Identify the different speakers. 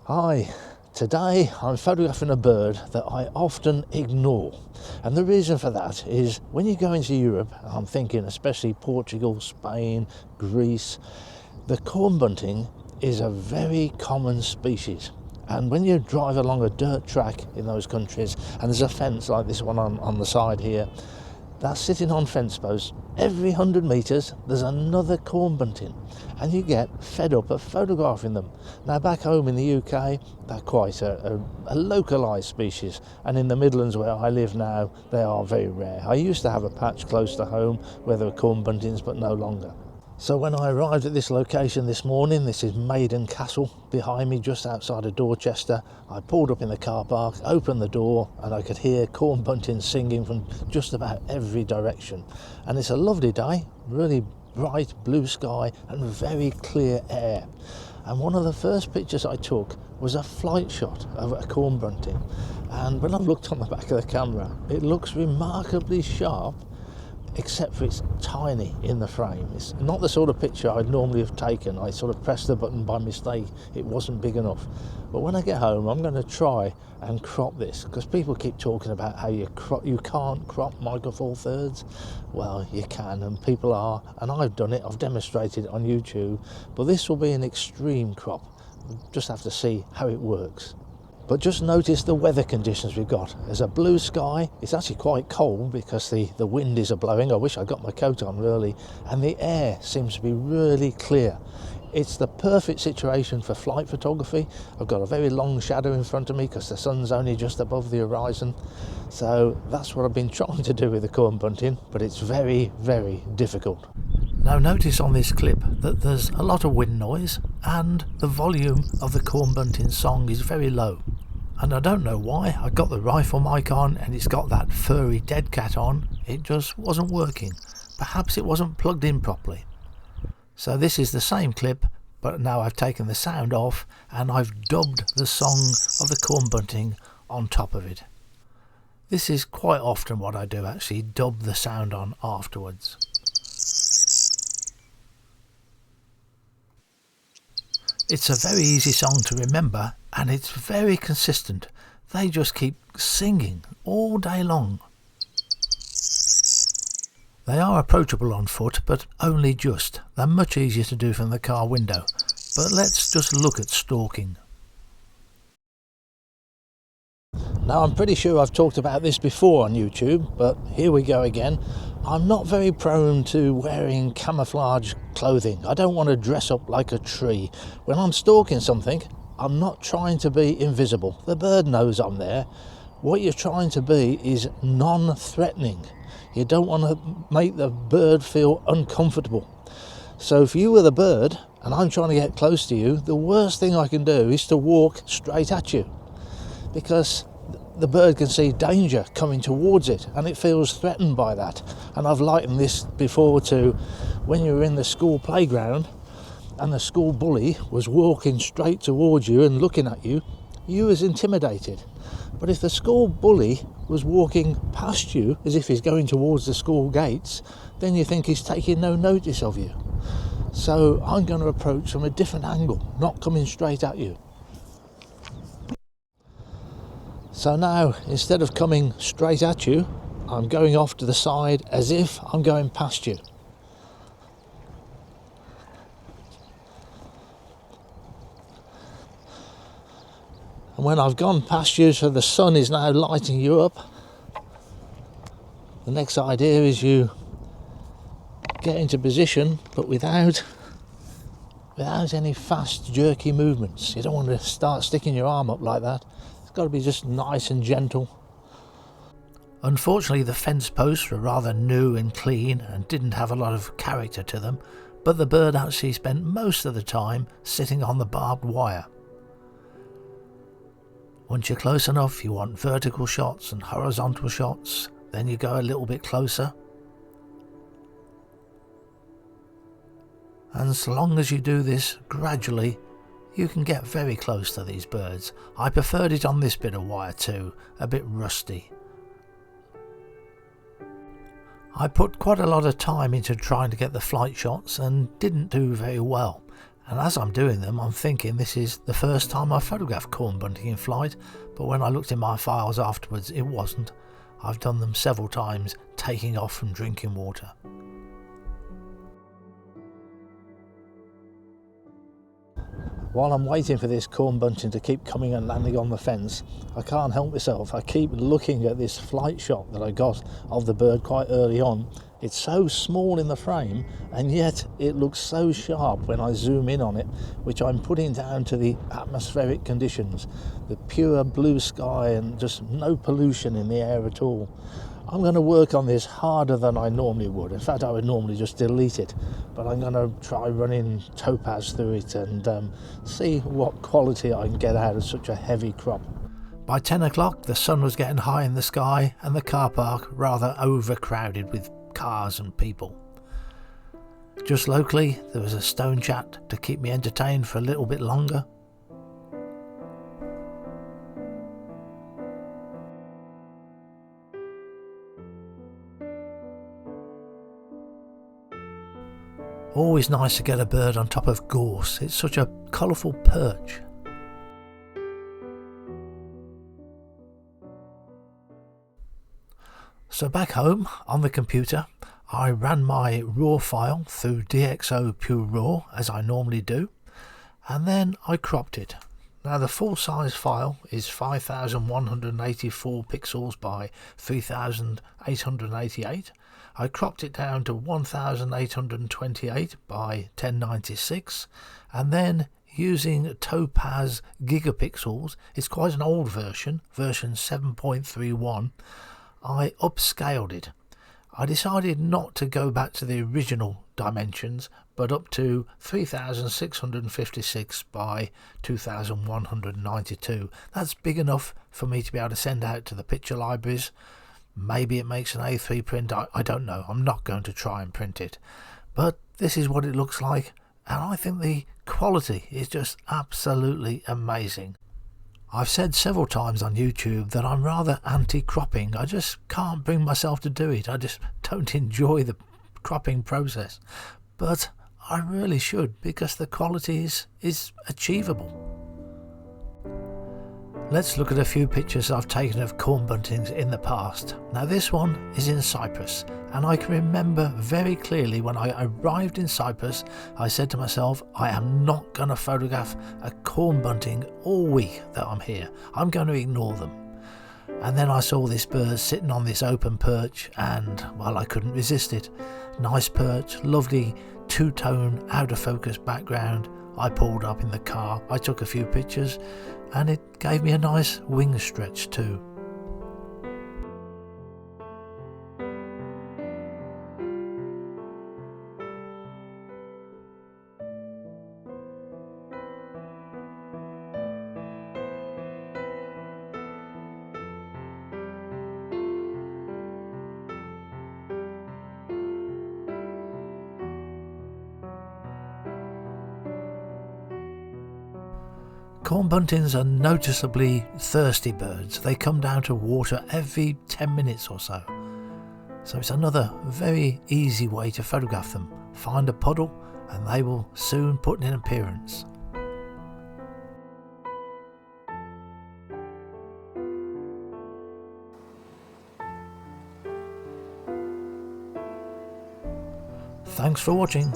Speaker 1: Hi, today I'm photographing a bird that I often ignore, and the reason for that is when you go into Europe, I'm thinking especially Portugal, Spain, Greece, the corn bunting is a very common species. And when you drive along a dirt track in those countries and there's a fence like this one on the side here, that's sitting on fence posts, every 100 metres there's another corn bunting, and you get fed up of photographing them. Now back home in the UK they're quite a localised species, and in the Midlands where I live now they are very rare. I used to have a patch close to home where there were corn buntings, but no longer. So when I arrived at this location this morning, this is Maiden Castle behind me just outside of Dorchester, I pulled up in the car park, opened the door, and I could hear corn buntings singing from just about every direction. And it's a lovely day, really bright blue sky and very clear air. And one of the first pictures I took was a flight shot of a corn bunting. And when I looked on the back of the camera, it looks remarkably sharp, except for it's tiny in the frame. It's not the sort of picture I'd normally have taken. I sort of pressed the button by mistake, it wasn't big enough. But when I get home I'm going to try and crop this, because people keep talking about how you can't crop Micro Four Thirds. Well, you can, and people are, and I've done it, I've demonstrated it on YouTube, but this will be an extreme crop. We'll just have to see how it works. But just notice the weather conditions we've got. There's a blue sky, it's actually quite cold because the wind is blowing. I wish I'd got my coat on really, and the air seems to be really clear. It's the perfect situation for flight photography. I've got a very long shadow in front of me because the sun's only just above the horizon. So that's what I've been trying to do with the corn bunting, but it's very, very difficult. Now notice on this clip that there's a lot of wind noise and the volume of the corn bunting song is very low. And I don't know why. I got the rifle mic on and it's got that furry dead cat on. It just wasn't working. Perhaps it wasn't plugged in properly. So this is the same clip, but now I've taken the sound off and I've dubbed the song of the corn bunting on top of it. This is quite often what I do, actually dub the sound on afterwards. It's a very easy song to remember and it's very consistent. They just keep singing all day long. They are approachable on foot, but only just. They're much easier to do from the car window. But let's just look at stalking. Now I'm pretty sure I've talked about this before on YouTube, but here we go again. I'm not very prone to wearing camouflage clothing. I don't want to dress up like a tree. When I'm stalking something, I'm not trying to be invisible. The bird knows I'm there. What you're trying to be is non-threatening. You don't want to make the bird feel uncomfortable. So if you were the bird and I'm trying to get close to you, the worst thing I can do is to walk straight at you, because the bird can see danger coming towards it and it feels threatened by that. And I've likened this before to when you were in the school playground and the school bully was walking straight towards you and looking at you, you was intimidated. But if the school bully was walking past you as if he's going towards the school gates, then you think he's taking no notice of you. So I'm going to approach from a different angle, not coming straight at you. So now, instead of coming straight at you, I'm going off to the side as if I'm going past you. And when I've gone past you, so the sun is now lighting you up, the next idea is you get into position, but without any fast, jerky movements. You don't want to start sticking your arm up like that. Got to be just nice and gentle. Unfortunately the fence posts were rather new and clean and didn't have a lot of character to them, but the bird actually spent most of the time sitting on the barbed wire. Once you're close enough, you want vertical shots and horizontal shots, then you go a little bit closer. And so long as you do this gradually, you can get very close to these birds. I preferred it on this bit of wire too, a bit rusty. I put quite a lot of time into trying to get the flight shots and didn't do very well. And as I'm doing them, I'm thinking this is the first time I've photographed corn bunting in flight, but when I looked in my files afterwards, it wasn't. I've done them several times, taking off from drinking water. While I'm waiting for this corn bunting to keep coming and landing on the fence, I can't help myself. I keep looking at this flight shot that I got of the bird quite early on. It's so small in the frame, and yet it looks so sharp when I zoom in on it, which I'm putting down to the atmospheric conditions, the pure blue sky and just no pollution in the air at all. I'm going to work on this harder than I normally would. In fact, I would normally just delete it, but I'm going to try running topaz through it and see what quality I can get out of such a heavy crop. By 10 o'clock, the sun was getting high in the sky and the car park rather overcrowded with cars and people. Just locally, there was a stone chat to keep me entertained for a little bit longer. Always nice to get a bird on top of gorse. It's such a colourful perch. So back home on the computer, I ran my raw file through DxO Pure Raw as I normally do, and then I cropped it. Now the full size file is 5184 pixels by 3888. I cropped it down to 1828 by 1096, and then using Topaz gigapixels, it's quite an old version 7.31, I upscaled it. I decided not to go back to the original dimensions, but up to 3656 by 2192. That's big enough for me to be able to send out to the picture libraries. Maybe it makes an A3 print, I don't know. I'm not going to try and print it. But this is what it looks like, and I think the quality is just absolutely amazing. I've said several times on YouTube that I'm rather anti-cropping. I just can't bring myself to do it. I just don't enjoy the cropping process. But I really should, because the quality is achievable. Let's look at a few pictures I've taken of corn buntings in the past. Now this one is in Cyprus, and I can remember very clearly when I arrived in Cyprus, I said to myself, I am not going to photograph a corn bunting all week that I'm here. I'm going to ignore them. And then I saw this bird sitting on this open perch, and well, I couldn't resist it. Nice perch, lovely two-tone out of focus background. I pulled up in the car, I took a few pictures, and it gave me a nice wing stretch too. Corn buntings are noticeably thirsty birds. They come down to water every 10 minutes or so. So it's another very easy way to photograph them. Find a puddle and they will soon put in an appearance. Thanks for watching.